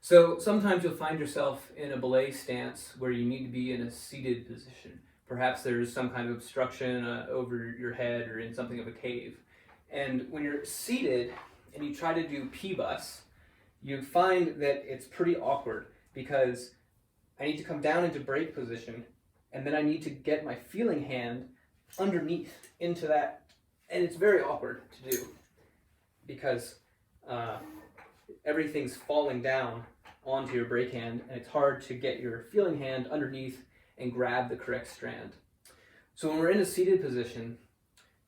So sometimes you'll find yourself in a belay stance where you need to be in a seated position. Perhaps there's some kind of obstruction over your head or in something of a cave. And when you're seated and you try to do PBUS, you find that it's pretty awkward because I need to come down into brake position and then I need to get my feeling hand underneath into that. And it's very awkward to do because everything's falling down onto your brake hand and it's hard to get your feeling hand underneath and grab the correct strand. So when we're in a seated position,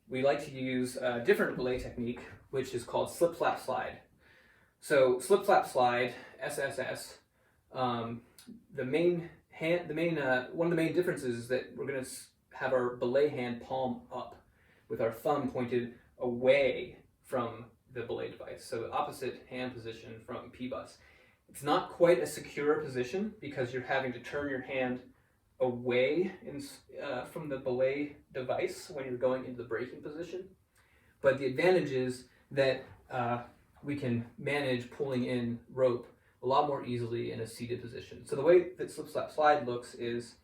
we like to use a different belay technique, which is called slip, flap, slide. So slip, flap, slide, SSS, one of the main differences is that we're going to have our belay hand palm up with our thumb pointed away from the belay device. So the opposite hand position from PBUS. It's not quite a secure position because you're having to turn your hand away from the belay device when you're going into the braking position. But the advantage is that we can manage pulling in rope a lot more easily in a seated position. So the way that slip, slap, slide looks is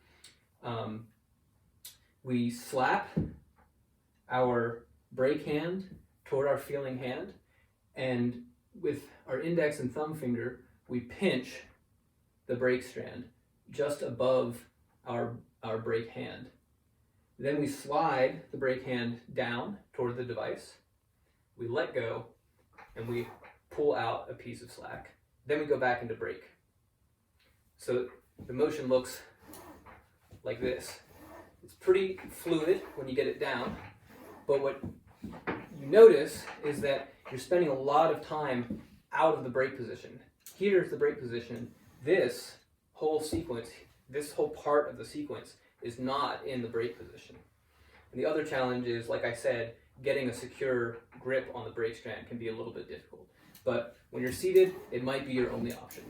we slap our brake hand toward our feeling hand, and with our index and thumb finger, we pinch the brake strand just above our brake hand. Then we slide the brake hand down toward the device, we let go, and we pull out a piece of slack. Then we go back into brake. So the motion looks like this. It's pretty fluid when you get it down, but what you notice is that you're spending a lot of time out of the brake position. Here's the brake position. This whole sequence, this whole part of the sequence is not in the brake position. And the other challenge is, like I said, getting a secure grip on the brake strand can be a little bit difficult. But when you're seated, it might be your only option.